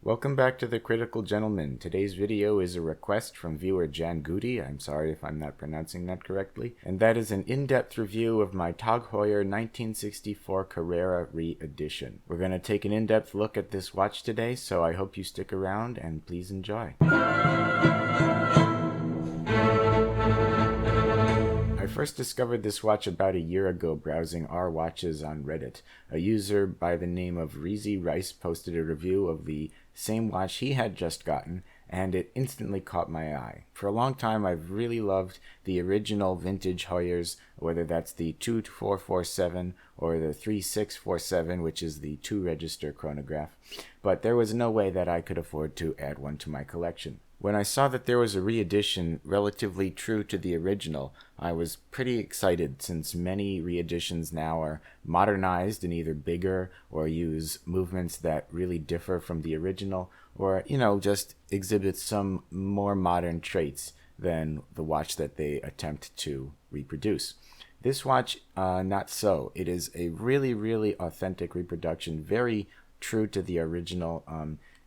Welcome back to The Critical Gentleman. Today's video is a request from viewer Jan Goody. I'm sorry if I'm not pronouncing that correctly. And that is an in-depth review of my TAG Heuer 1964 Carrera Re-Edition. We're going to take an in-depth look at this watch today, so I hope you stick around and please enjoy. I first discovered this watch about a year ago browsing our watches on Reddit. A user by the name of Reezy Rice posted a review of the same watch he had just gotten, and it instantly caught my eye. For a long time, I've really loved the original vintage Heuers, whether that's the 2447 or the 3647, which is the 2-register chronograph, but there was no way that I could afford to add one to my collection. When I saw that there was a re-edition relatively true to the original, I was pretty excited since many re-editions now are modernized and either bigger or use movements that really differ from the original or, just exhibit some more modern traits than the watch that they attempt to reproduce. This watch, not so. It is a really, really authentic reproduction, very true to the original.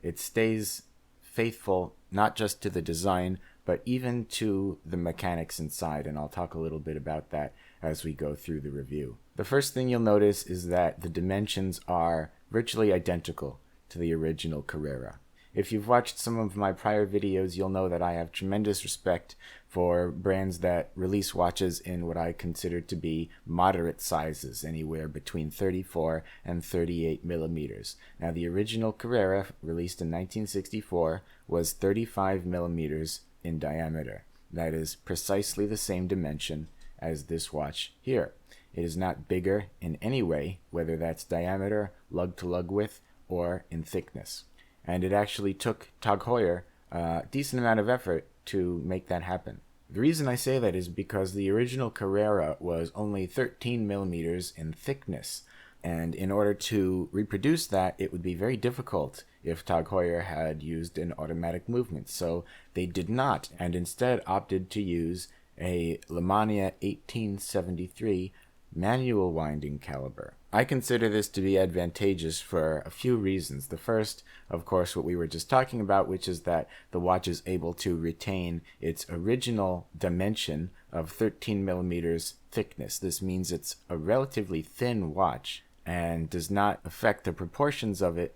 It stays faithful not just to the design, but even to the mechanics inside, and I'll talk a little bit about that as we go through the review. The first thing you'll notice is that the dimensions are virtually identical to the original Carrera. If you've watched some of my prior videos, you'll know that I have tremendous respect for brands that release watches in what I consider to be moderate sizes, anywhere between 34 and 38 millimeters. Now, the original Carrera, released in 1964, was 35 millimeters in diameter. That is precisely the same dimension as this watch here. It is not bigger in any way, whether that's diameter, lug-to-lug width, or in thickness. And it actually took TAG Heuer a decent amount of effort to make that happen. The reason I say that is because the original Carrera was only 13 millimeters in thickness, and in order to reproduce that, it would be very difficult if TAG Heuer had used an automatic movement. So they did not, and instead opted to use a Lemania 1873 manual winding caliber. I consider this to be advantageous for a few reasons. The first, of course, what we were just talking about, which is that the watch is able to retain its original dimension of 13 millimeters thickness. This means it's a relatively thin watch and does not affect the proportions of it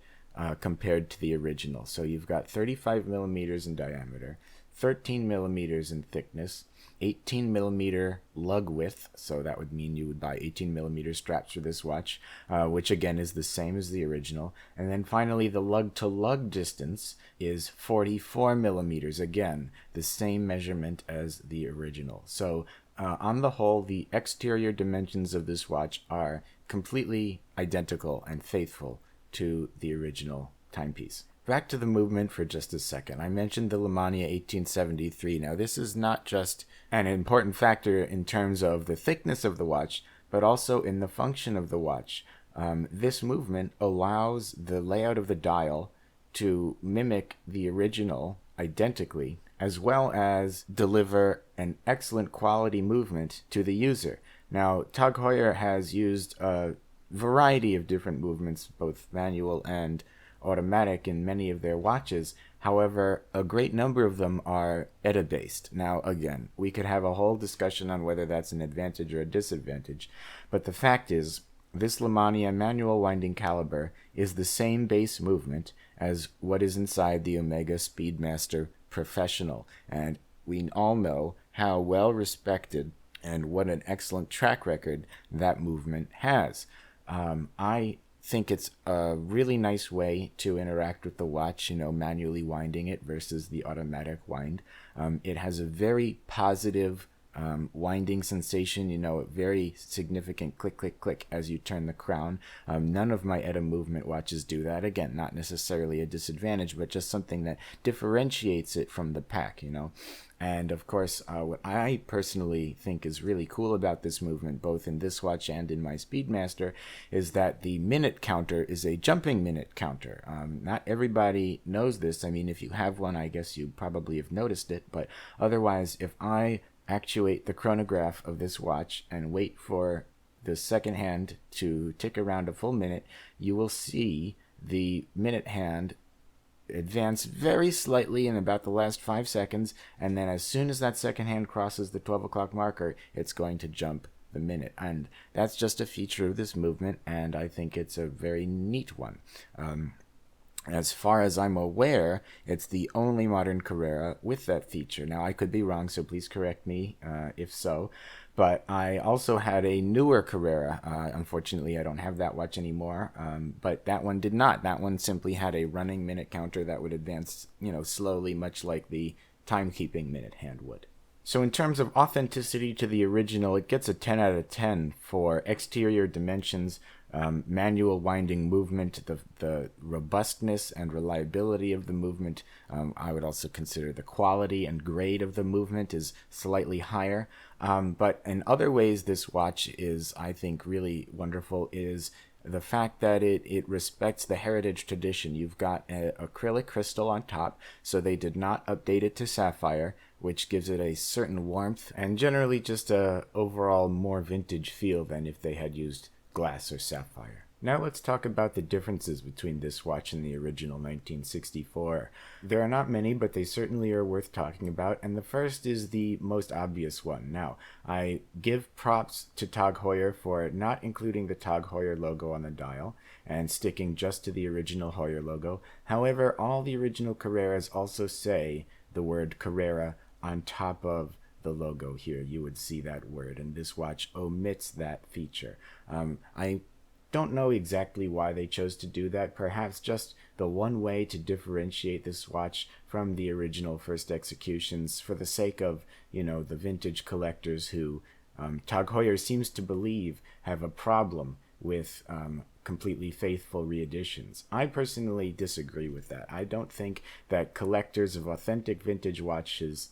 compared to the original. So you've got 35 millimeters in diameter, 13 millimeters in thickness, 18 millimeter lug width, so that would mean you would buy 18 millimeter straps for this watch, which again is the same as the original. And then finally, the lug to lug distance is 44 millimeters, again the same measurement as the original. So on the whole, the exterior dimensions of this watch are completely identical and faithful to the original timepiece. Back to the movement for just a second. I mentioned the Lemania 1873. Now, this is not just an important factor in terms of the thickness of the watch, but also in the function of the watch. This movement allows the layout of the dial to mimic the original identically, as well as deliver an excellent quality movement to the user. Now, TAG Heuer has used a variety of different movements, both manual and automatic, in many of their watches. However, a great number of them are ETA-based. Now, again, we could have a whole discussion on whether that's an advantage or a disadvantage, but the fact is, this Lemania manual winding caliber is the same base movement as what is inside the Omega Speedmaster Professional, and we all know how well respected and what an excellent track record that movement has. I think it's a really nice way to interact with the watch, manually winding it versus the automatic wind. It has a very positive winding sensation, a very significant click, click, click as you turn the crown. None of my ETA movement watches do that. Again, not necessarily a disadvantage, but just something that differentiates it from the pack, And of course, what I personally think is really cool about this movement, both in this watch and in my Speedmaster, is that the minute counter is a jumping minute counter. Not everybody knows this. I mean, if you have one, I guess you probably have noticed it, but otherwise, if I actuate the chronograph of this watch and wait for the second hand to tick around a full minute, you will see the minute hand advance very slightly in about the last 5 seconds, and then as soon as that second hand crosses the 12 o'clock marker, it's going to jump the minute. And that's just a feature of this movement, and I think it's a very neat one. As far as I'm aware, it's the only modern Carrera with that feature. Now, I could be wrong, so please correct me if so. But I also had a newer Carrera. Unfortunately, I don't have that watch anymore. But that one did not. That one simply had a running minute counter that would advance, slowly, much like the timekeeping minute hand would. So in terms of authenticity to the original, it gets a 10 out of 10 for exterior dimensions, manual winding movement, the robustness and reliability of the movement. I would also consider the quality and grade of the movement is slightly higher. But in other ways, this watch is, I think, really wonderful is the fact that it respects the heritage tradition. You've got an acrylic crystal on top, so they did not update it to sapphire, which gives it a certain warmth and generally just a overall more vintage feel than if they had used glass or sapphire. Now let's talk about the differences between this watch and the original 1964. There are not many, but they certainly are worth talking about, and the first is the most obvious one. Now, I give props to TAG Heuer for not including the TAG Heuer logo on the dial and sticking just to the original Heuer logo. However, all the original Carreras also say the word Carrera on top of the logo here. You would see that word, and this watch omits that feature. I don't know exactly why they chose to do that. Perhaps just the one way to differentiate this watch from the original first executions for the sake of, the vintage collectors who TAG Heuer seems to believe have a problem with completely faithful reeditions. I personally disagree with that. I don't think that collectors of authentic vintage watches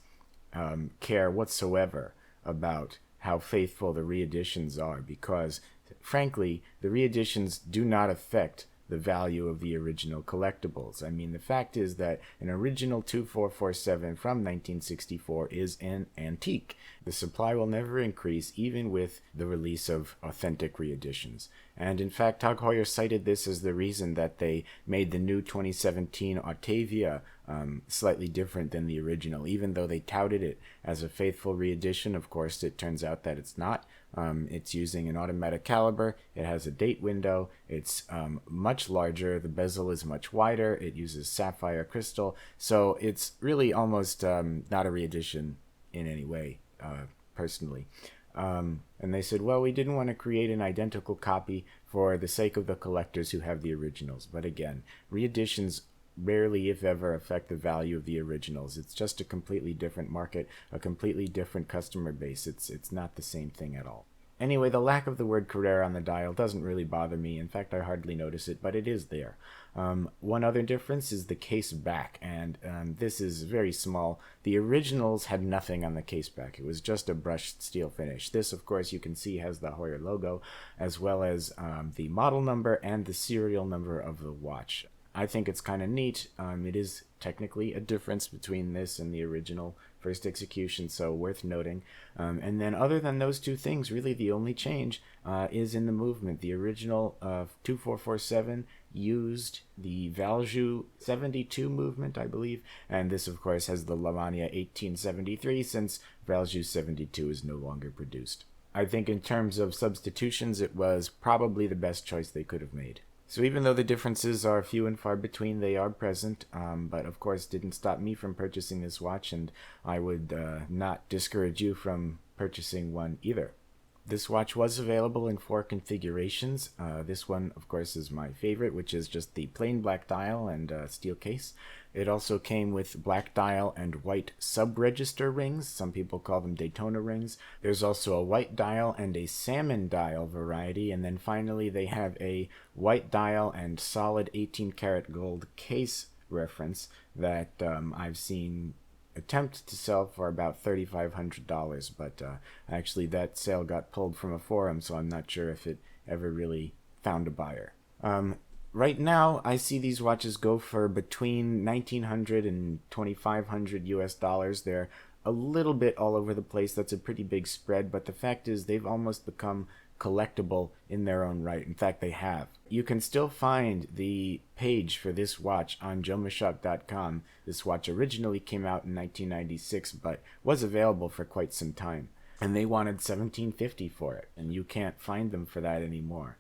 care whatsoever about how faithful the reeditions are, because frankly the reeditions do not affect the value of the original collectibles. I mean, the fact is that an original 2447 from 1964 is an antique. The supply will never increase even with the release of authentic reeditions. And in fact, TAG Heuer cited this as the reason that they made the new 2017 Octavia slightly different than the original. Even though they touted it as a faithful reedition, of course, it turns out that it's not. It's using an automatic caliber. It has a date window. It's much larger. The bezel is much wider. It uses sapphire crystal. So it's really almost not a reedition in any way, personally. And they said, well, we didn't want to create an identical copy for the sake of the collectors who have the originals. But again, reeditions rarely, if ever, affect the value of the originals. It's just a completely different market, a completely different customer base. It's not the same thing at all. Anyway, the lack of the word Carrera on the dial doesn't really bother me. In fact, I hardly notice it, but it is there. One other difference is the case back, and this is very small. The originals had nothing on the case back. It was just a brushed steel finish. This, of course, you can see has the Heuer logo, as well as the model number and the serial number of the watch. I think it's kind of neat. It is technically a difference between this and the original first execution, so worth noting. And then other than those two things, really the only change is in the movement. The original 2447 used the Valjoux 72 movement, I believe, and this of course has the Lavania 1873 since Valjoux 72 is no longer produced. I think in terms of substitutions, it was probably the best choice they could have made. So even though the differences are few and far between, they are present, but of course didn't stop me from purchasing this watch, and I would not discourage you from purchasing one either. This watch was available in 4 configurations. This one, of course, is my favorite, which is just the plain black dial and steel case. It also came with black dial and white sub-register rings. Some people call them Daytona rings. There's also a white dial and a salmon dial variety. And then finally, they have a white dial and solid 18-karat gold case reference that I've seen attempt to sell for about $3,500, but actually that sale got pulled from a forum, so I'm not sure if it ever really found a buyer. Right now, I see these watches go for between $1,900 and $2,500 US dollars. They're a little bit all over the place. That's a pretty big spread, but the fact is they've almost become collectible in their own right. In fact, they have. You can still find the page for this watch on jomashop.com. This watch originally came out in 1996, but was available for quite some time. And they wanted $17.50 for it, and you can't find them for that anymore.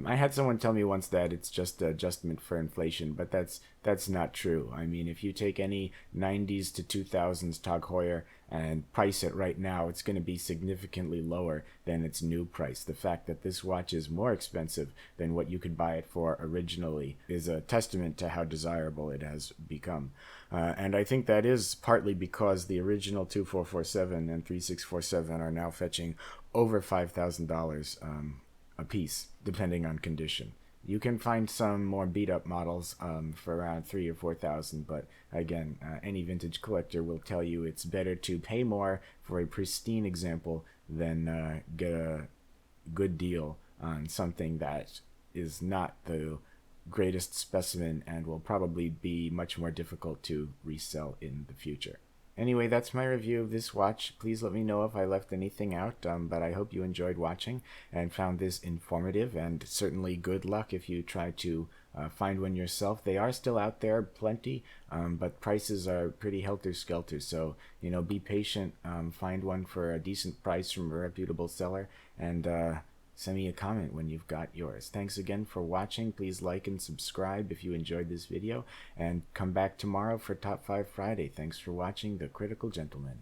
I had someone tell me once that it's just an adjustment for inflation, but that's not true. I mean, if you take any 90s to 2000s TAG Heuer and price it right now, it's going to be significantly lower than its new price. The fact that this watch is more expensive than what you could buy it for originally is a testament to how desirable it has become. And I think that is partly because the original 2447 and 3647 are now fetching over $5,000 a piece, depending on condition. You can find some more beat up models for around $3,000 or $4,000, but again, any vintage collector will tell you it's better to pay more for a pristine example than get a good deal on something that is not the greatest specimen and will probably be much more difficult to resell in the future. Anyway, that's my review of this watch. Please let me know if I left anything out, but I hope you enjoyed watching and found this informative, and certainly good luck if you try to find one yourself. They are still out there, plenty, but prices are pretty helter-skelter, so, be patient, find one for a decent price from a reputable seller, and send me a comment when you've got yours. Thanks again for watching. Please like and subscribe if you enjoyed this video, and come back tomorrow for Top 5 Friday. Thanks for watching The Critical Gentleman.